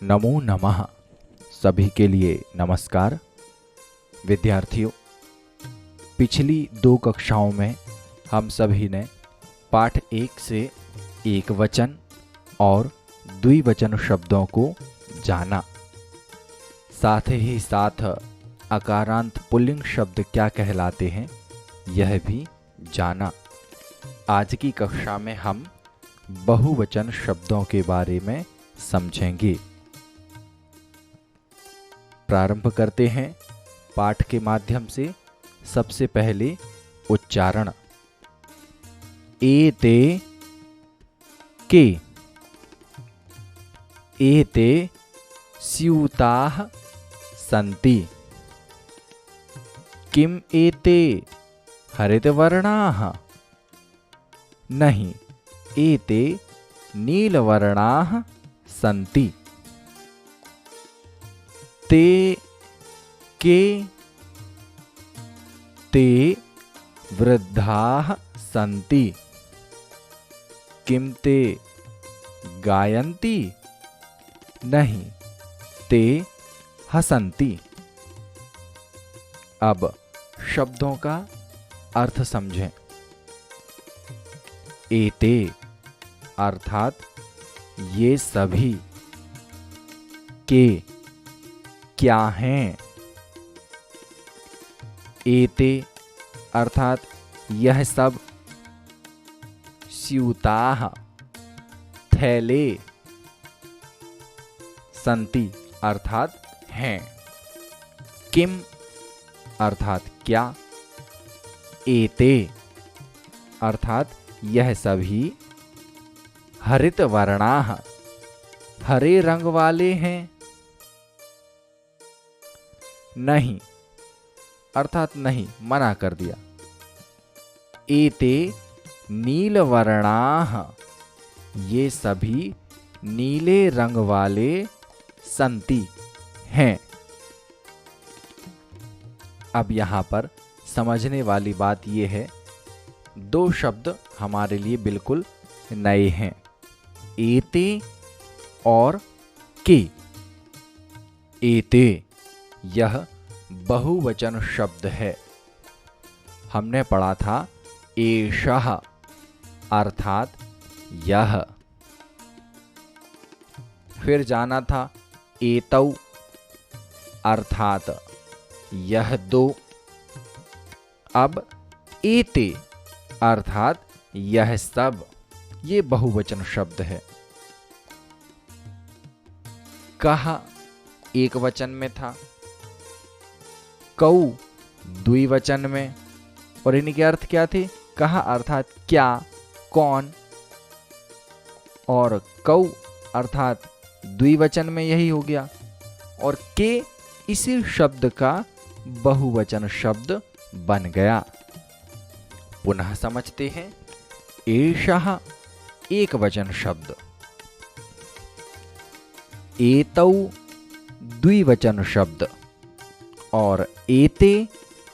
नमो नमः। सभी के लिए नमस्कार। विद्यार्थियों, पिछली 2 कक्षाओं में हम सभी ने पाठ 1 से एकवचन और द्विवचन शब्दों को जाना, साथ ही साथ अकारांत पुल्लिंग शब्द क्या कहलाते हैं यह भी जाना। आज की कक्षा में हम बहुवचन शब्दों के बारे में समझेंगे। प्रारंभ करते हैं पाठ के माध्यम से। सबसे पहले उच्चारण। एते के, एते स्यूताः सन्ति। किम एते हरितवर्णाः? नहीं, एते नीलवर्णाः सन्ति। ते के, ते वृद्धाः सन्ति। किम ते गायन्ति? नहीं, ते हसन्ति। अब शब्दों का अर्थ समझें। एते अर्थात ये सभी, के क्या हैं। एते अर्थात यह सब, स्यूताः थैले, सन्ति अर्थात हैं। किम अर्थात क्या। एते अर्थात यह सभी, हरित वर्णाः हरे रंग वाले हैं। नहीं अर्थात नहीं, मना कर दिया। एते नीलवर्णाः ये सभी नीले रंग वाले सन्ति हैं। अब यहाँ पर समझने वाली बात यह है, 2 शब्द हमारे लिए बिल्कुल नए हैं, एते और के। एते यह बहुवचन शब्द है। हमने पढ़ा था एषः अर्थात यह। फिर जाना था एतौ अर्थात यह 2। अब एते अर्थात यह सब, ये बहुवचन शब्द है। कहा एक वचन में था, कौ द्विवचन में, और इनके अर्थ क्या थे। कहा अर्थात क्या, कौन, और कौ अर्थात द्विवचन में यही हो गया, और के इसी शब्द का बहुवचन शब्द बन गया। पुनः समझते हैं। एषः एकवचन शब्द, एतौ द्विवचन शब्द, और एते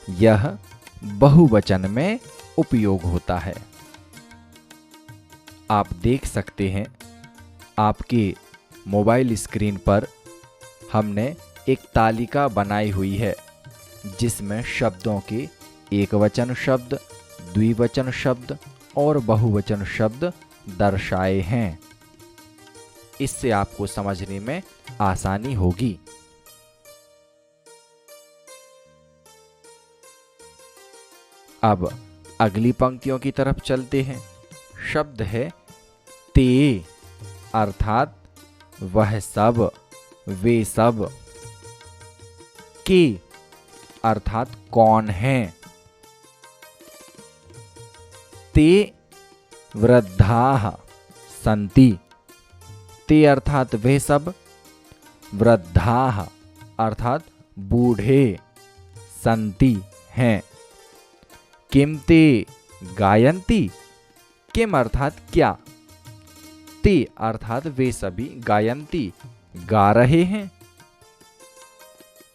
यह बहुवचन में उपयोग होता है। आप देख सकते हैं आपके मोबाइल स्क्रीन पर हमने एक तालिका बनाई हुई है, जिसमें शब्दों के एकवचन शब्द, द्विवचन शब्द और बहुवचन शब्द दर्शाए हैं। इससे आपको समझने में आसानी होगी। अब अगली पंक्तियों की तरफ चलते हैं। शब्द है ते अर्थात वह सब, वे सब। के अर्थात कौन है। ते वृद्धाः सन्ति। ते अर्थात वे सब, वृद्धाः अर्थात बूढ़े, सन्ति हैं। किम ते गायन्ति। किम अर्थात क्या। ते अर्थात वे सभी, गायन्ति गा रहे हैं।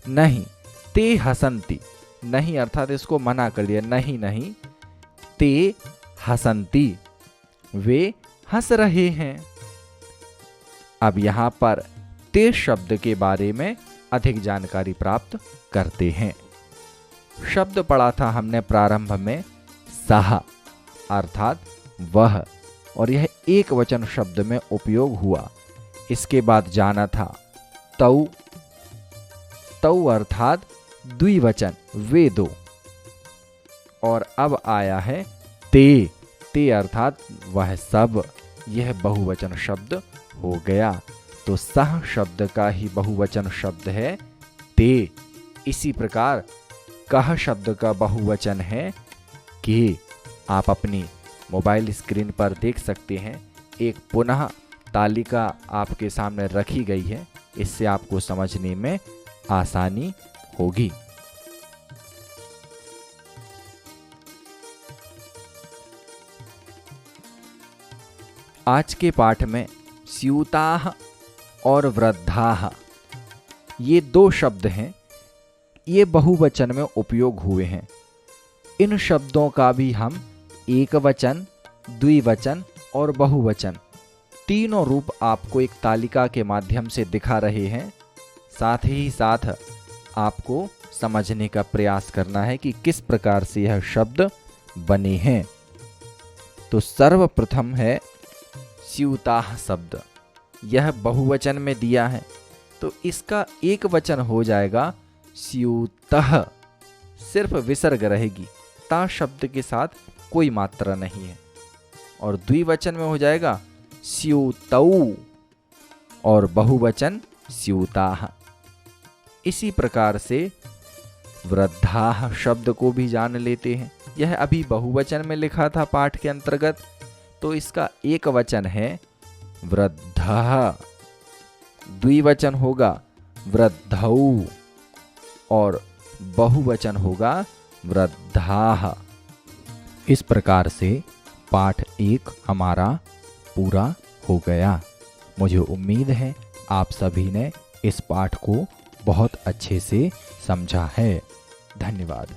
नहीं, ते हसन्ति। नहीं अर्थात इसको मना कर दिया, नहीं नहीं, ते हसन्ति वे हंस रहे हैं। अब यहां पर ते शब्द के बारे में अधिक जानकारी प्राप्त करते हैं। शब्द पढ़ा था हमने प्रारंभ में सह अर्थात वह, और यह एक वचन शब्द में उपयोग हुआ। इसके बाद जाना था तौ, तौ अर्थात द्विवचन वे दो, और अब आया है ते, ते अर्थात वह सब, यह बहुवचन शब्द हो गया। तो सह शब्द का ही बहुवचन शब्द है ते। इसी प्रकार कह शब्द का बहुवचन है के। आप अपनी मोबाइल स्क्रीन पर देख सकते हैं, एक पुनः तालिका आपके सामने रखी गई है, इससे आपको समझने में आसानी होगी। आज के पाठ में स्यूताः और वृद्धाः ये दो शब्द हैं, ये बहुवचन में उपयोग हुए हैं। इन शब्दों का भी हम एक वचन, द्विवचन और बहुवचन तीनों रूप आपको एक तालिका के माध्यम से दिखा रहे हैं। साथ ही साथ आपको समझने का प्रयास करना है कि किस प्रकार से यह शब्द बने हैं। तो सर्वप्रथम है स्यूताः शब्द, यह बहुवचन में दिया है, तो इसका एक वचन हो जाएगा स्यूतः, सिर्फ विसर्ग रहेगी, ता शब्द के साथ कोई मात्रा नहीं है। और द्विवचन में हो जाएगा स्यूतौ और बहुवचन स्यूताः। इसी प्रकार से वृद्धाः शब्द को भी जान लेते हैं। यह अभी बहुवचन में लिखा था पाठ के अंतर्गत, तो इसका एक वचन है वृद्धः, द्विवचन होगा वृद्धौ और बहुवचन होगा वृद्धाः। इस प्रकार से पाठ 1 हमारा पूरा हो गया। मुझे उम्मीद है आप सभी ने इस पाठ को बहुत अच्छे से समझा है। धन्यवाद।